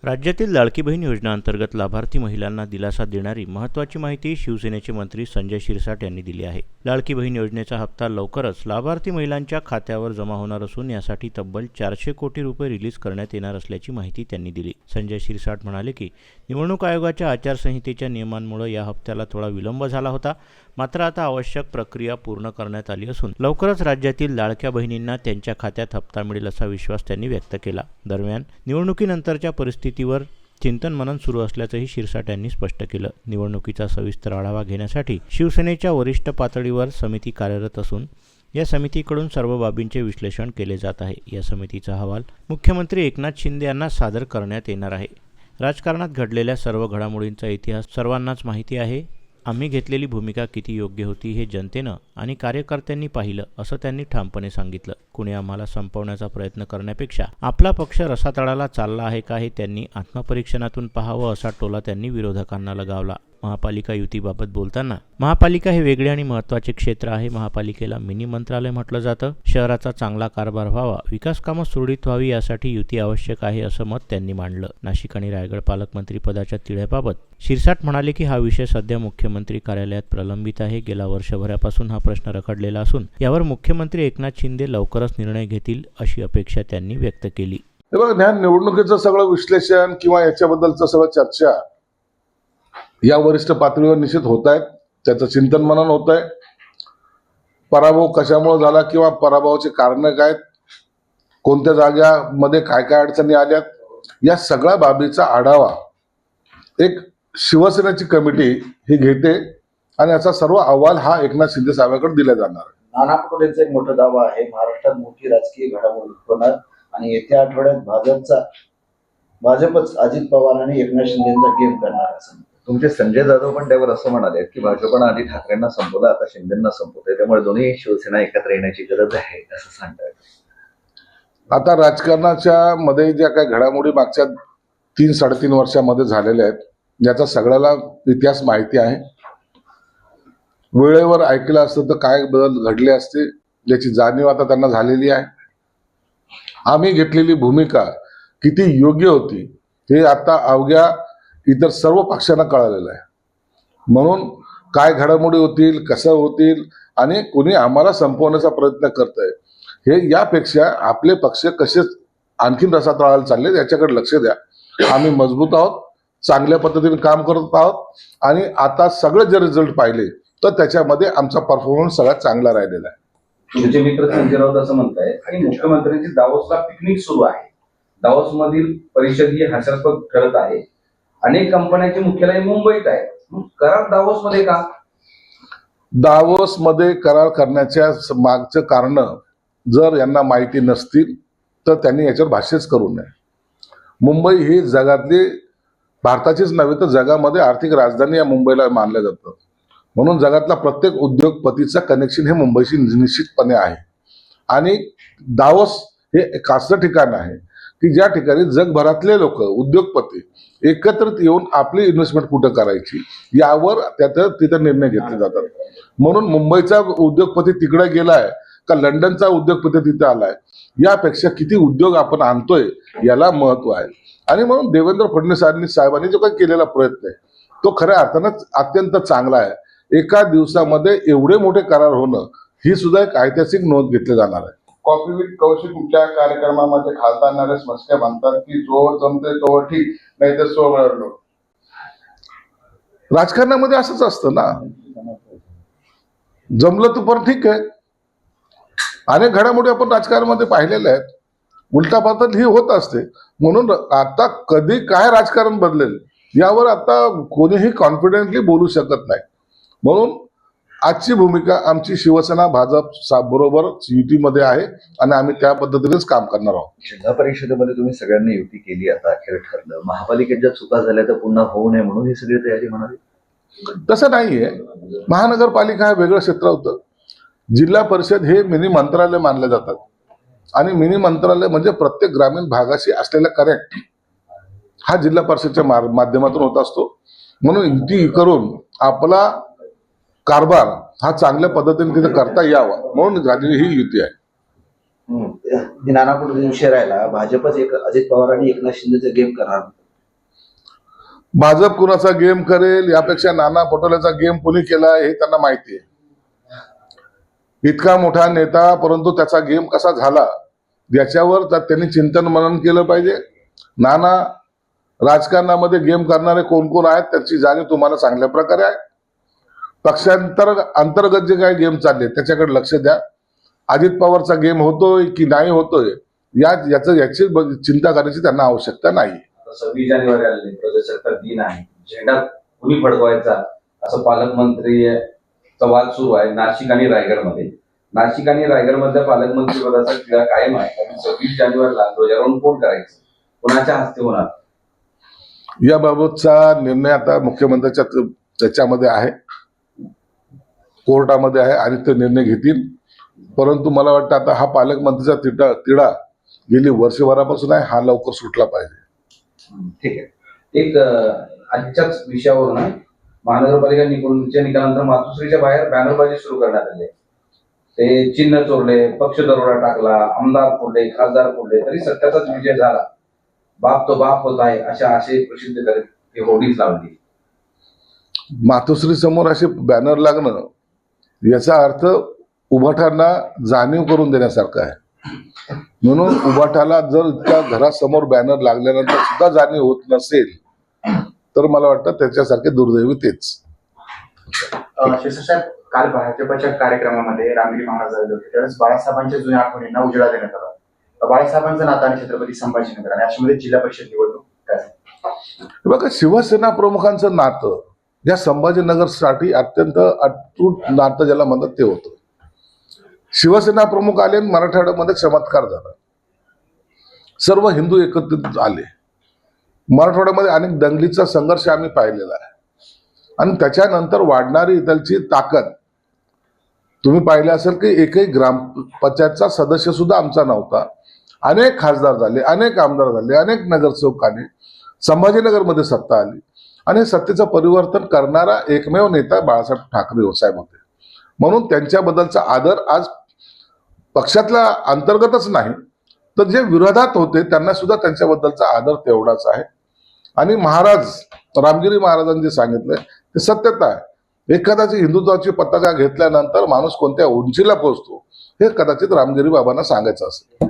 राज्यातील लाडकी बहीण योजनेअंतर्गत लाभार्थी महिलांना दिलासा देणारी महत्त्वाची माहिती शिवसेनेचे मंत्री संजय शिरसाट यांनी दिली आहे. लाडकी बहीण योजनेचा हप्ता लवकरच लाभार्थी महिलांच्या खात्यावर जमा होणार असून यासाठी तब्बल 400 कोटी रुपये रिलीज करण्यात येणार असल्याची माहिती त्यांनी दिली. संजय शिरसाट म्हणाले की निवडणूक आयोगाच्या आचारसंहितेच्या नियमांमुळे या हप्त्याला थोडा विलंब झाला होता, मात्र आता आवश्यक प्रक्रिया पूर्ण करण्यात आली असून लवकरच राज्यातील लाडक्या बहिणींना त्यांच्या खात्यात हप्ता मिळेल असा विश्वास त्यांनी व्यक्त केला. दरम्यान निवडणुकीनंतरच्या परिस्थितीवर चिंतन मनन सुरू असल्याचंही शिरसाट यांनी स्पष्ट केलं. निवडणुकीचा सविस्तर आढावा घेण्यासाठी शिवसेनेच्या वरिष्ठ पातळीवर समिती कार्यरत असून या समितीकडून सर्व बाबींचे विश्लेषण केले जात आहे. या समितीचा अहवाल मुख्यमंत्री एकनाथ शिंदे यांना सादर करण्यात येणार आहे. राजकारणात घडलेल्या सर्व घडामोडींचा इतिहास सर्वांनाच माहिती आहे. आम्ही घेतलेली भूमिका किती योग्य होती हे जनतेनं आणि कार्यकर्त्यांनी पाहिलं, असं त्यांनी ठामपणे सांगितलं. कुणी आम्हाला संपवण्याचा प्रयत्न करण्यापेक्षा आपला पक्ष रसातळाला चालला आहे का हे त्यांनी आत्मपरीक्षणातून पाहावं, असा टोला त्यांनी विरोधकांना लगावला. महापालिका युतीबाबत बोलताना महापालिका हे वेगळे आणि महत्त्वाचे क्षेत्र आहे. महापालिकेला मिनी मंत्रालय म्हटलं जातं. शहराचा चांगला कारभार व्हावा, विकास कामं सुरळीत व्हावी यासाठी युती आवश्यक आहे, असं मत त्यांनी मांडलं. नाशिक आणि रायगड पालकमंत्री पदाच्या तिढ्याबाबत शिरसाट म्हणाले की हा विषय सध्या मुख्यमंत्री कार्यालयात प्रलंबित आहे. गेल्या वर्षभरापासून हा प्रश्न रखडलेला असून यावर मुख्यमंत्री एकनाथ शिंदे लवकरच निर्णय घेतील अशी अपेक्षा त्यांनी व्यक्त केली. निवडणुकीचं सगळं विश्लेषण किंवा याच्याबद्दलचं सगळं चर्चा या वरिष्ठ पातळीवर निश्चित होत आहेत. त्याचं चिंतन मनन होत आहे. पराभव कशामुळे झाला किंवा पराभवाचे कारण काय, कोणत्या जागामध्ये काय काय अडचणी आल्यात, या सगळ्या बाबीचा आढावा एक शिवसेनेची कमिटी ही घेते आणि याचा सर्व अहवाल हा एकनाथ शिंदे साहेबांकडे दिला जाणार आहे. नाना पटोलेंचा एक मोठा दावा आहे, महाराष्ट्रात मोठी राजकीय घडामोड होणार आणि येत्या आठवड्यात भाजपच अजित पवार आणि एकनाथ शिंदेचा गेम करणार असं. तुमचे संजय जाधव पण त्यावर असं म्हणाले की भाजपनं आधी ठाकरेंना संपवलं, आता शिंदेंना संपवतंय, त्यामुळे दोन्ही शिवसेना एकत्र येण्याची गरज आहे असं सांगतायत. आता राजकारणाच्या मध्ये ज्या काही घडामोडी मागच्या 3-3.5 वर्षामध्ये झालेल्या आहेत, याचा सगळ्याला इतिहास माहिती आहे. वेळेवर ऐकलं असतं तर काय बदल घडले असते याची जाणीव आता त्यांना झालेली आहे. आम्ही घेतलेली भूमिका किती योग्य होती हे आता अवघ्या इतर सर्व पक्षांना कळालेलं आहे. म्हणून काय घडामोडी होतील, कसं होतील आणि कोणी आम्हाला संपवण्याचा प्रयत्न करतंय हे यापेक्षा आपले पक्ष कसे आणखीन रसातळाला चालले याच्याकडे लक्ष द्या. आम्ही मजबूत आहोत, चांगल्या पद्धतीने काम करत आहोत आणि आता सगळे जे रिझल्ट पाहिले तर त्याच्यामध्ये आमचा परफॉर्मन्स सगळ्यात चांगला राहिलेला आहे. तुमचे मित्र संजय राऊत असं म्हणताय आणि मुख्यमंत्र्यांची दावोसला पिकनिक सुरू आहे. दावोस मधील परिषद ही हास्यास्पद ठरत आहे. अनेक कंपन्यांचे मुख्यालय मुंबईत आहे. करार दावोस मध्ये का? दावोस मध्ये करार करण्याच्या मागचं कारण जर यांना माहिती नसतील तर त्यांनी याच्यावर भाष्यच करू नये. मुंबई ही जगातली, भारताचीच नव्हे तर जगामध्ये आर्थिक राजधानी या मुंबईला मानलं जातं. म्हणून जगातला प्रत्येक उद्योगपतीचं कनेक्शन हे मुंबईशी निश्चितपणे आहे. आणि दावोस हे एक असं ठिकाण आहे की ज्या ठिकाणी जगभरातले लोक, उद्योगपती एकत्रित येऊन आपली इन्व्हेस्टमेंट कुठं करायची यावर तिथं निर्णय घेतले जातात. म्हणून मुंबईचा उद्योगपती तिकडे गेलाय का लंडनचा उद्योगपती तिथे आलाय यापेक्षा किती उद्योग आपण आणतोय याला महत्व आहे. आणि म्हणून देवेंद्र फडणवीस साहेबांनी जो काही केलेला प्रयत्न आहे तो खऱ्या अर्थानं अत्यंत चांगला आहे. एका दिवसामध्ये एवढे मोठे करार होणं ही सुद्धा एक ऐतिहासिक नोंद घेतली जाणार आहे. कॉफी विथ कौशिकच्या कार्यक्रमामध्ये खासदार नरेश म्हस्के म्हणतात की जोवर जमते तोवर ठीक, नाही तर सोडलो. राजकारणामध्ये असंच असतं ना, जमलं तर पण ठीक आहे. अनेक घडामोडी आपण राजकारणामध्ये पाहिलेल्या आहेत. उलटापालट ही होत असते. म्हणून आता कधी काय राजकारण बदलेल यावर आता कोणीही कॉन्फिडेंटली बोलू शकत नाही. म्हणून आजची भूमिका आमची शिवसेना भाजप बरोबर युतीमध्ये आहे आणि आम्ही त्या पद्धतीनेच काम करणार आहोत. जिल्हा परिषदेमध्ये तुम्ही सगळ्यांनी युती केली, आता अखेर ठरलं. महापालिकेत ज्या चुका झाल्या त्या पुन्हा होऊ नये म्हणून ही सगळी तयारी म्हणाली. तसं नाहीये. महानगरपालिका हे वेगळं क्षेत्र होतं. जिल्हा परिषद हे मिनी मंत्रालय मानले जातात आणि मिनी मंत्रालय म्हणजे प्रत्येक ग्रामीण भागाशी असलेला कनेक्ट हा जिल्हा परिषदच्या माध्यमातून होत असतो. म्हणून युती करून आपला कारभार हा चांगल्या पद्धतीने तिथे करता यावा म्हणून ही युती आहे. नाना पटोले विषय राहिला, भाजपच एक अजित पवार आणि एकनाथ शिंदेचा गेम करणार. भाजप कुणाचा गेम करेल यापेक्षा नाना पटोलेचा गेम कोणी केला हे त्यांना माहिती आहे. इतका मोठा नेता परंतु त्याचा गेम कसा झाला याच्यावर त्यांनी चिंतन मनन केलं पाहिजे. नाना राजकारणामध्ये गेम करणारे कोण कोण आहेत त्याची जाणीव तुम्हाला चांगल्या प्रकारे आहे. अंतर्गत जे काही गेम चालले त्याच्याकडे लक्ष द्या. अजित पवारचा गेम होतोय की नाही होतोय याची चिंता करायची त्यांना आवश्यकता नाही. 26 जानेवारी आलेली प्रजासत्ताक दिन आहे, झेंडा कुणी फडकवायचा असं पालकमंत्रीचा वाद सुरू आहे नाशिक आणि रायगडमध्ये. नाशिक आणि रायगडमधल्या पालकमंत्री पदाचा तिढा कायम आहे, कारण 26 जानेवारीला ध्वजारोहण कोण करायचं, कोणाच्या हस्ते होणार? याबाबतचा निर्णय आता मुख्यमंत्र्याच्या त्याच्यामध्ये आहे, कोर्टामध्ये आहे आणि ते निर्णय घेतील. परंतु मला वाटतं आता हा पालकमंत्रीचा तिढा गेली वर्षभरापासून आहे, हा लवकर सुटला पाहिजे. ठीक आहे. एक आजच्याच विषयावरून आहे, महानगरपालिका निवडणुकीच्या निकालानंतर मातोश्रीच्या बाहेर बॅनरबाजी सुरू करण्यात आली. ते चिन्ह चोरले, पक्ष दरोडा टाकला, आमदार फोडले, खासदार फोडले, तरी सत्याचाच विजय झाला. बाप तो बाप होत आहे असे प्रसिद्ध करत ते होर्डिंग्स लावली. मातोश्री समोर असे बॅनर लागणं याचा अर्थ उभाटांना जाणीव करून देण्यासारखं आहे. म्हणून उभाटाला जर इतक्या घरासमोर बॅनर लागल्यानंतर सुद्धा जाणीव होत नसेल तर मला वाटतं त्याच्यासारखे दुर्दैवी तेच. शिवसाहेब, काल भाजपच्या कार्यक्रमामध्ये रामगिरी महाराज आले होते, त्यावेळेस बाळासाहेबांच्या जुन्या आठवणींना उजेडा देण्यात आला. बाळासाहेबांचं नातं आणि छत्रपती संभाजीनगर आणि अशामध्ये जिल्हा परिषद निवडणूक काय? बघा, शिवसेना प्रमुखांचं नातं या संभाजीनगरसाठी अत्यंत अटूट नातं ज्याला म्हणतात ते होतं. शिवसेना प्रमुख आले आणि मराठवाड्यामध्ये चमत्कार झाला, सर्व हिंदू एकत्रित आले. मराठवाड्यामध्ये अनेक दंगलीचा संघर्ष आम्ही पाहिलेला आहे आणि त्याच्यानंतर वाढणारी इथलची ताकद तुम्ही पाहिले असेल की एकही ग्रामपंचायतचा सदस्य सुद्धा आमचा नव्हता. अनेक खासदार झाले, अनेक आमदार झाले, अनेक नगरसेवक आले, संभाजीनगरमध्ये सत्ता आली आणि सत्तेचं परिवर्तन करणारा एकमेव नेता बाळासाहेब ठाकरे साहेब होते. म्हणून त्यांच्याबद्दलचा आदर आज पक्षातला अंतर्गतच नाही तर जे विरोधात होते त्यांना सुद्धा त्यांच्याबद्दलचा आदर तेवढाच आहे. आणि महाराज रामगिरी महाराजांनी जे सांगितलंय ते सत्यता आहे. एखाद्याची हिंदुत्वाची पताका घेतल्यानंतर माणूस कोणत्या उंचीला पोहोचतो हे कदाचित रामगिरी बाबांना सांगायचं असेल.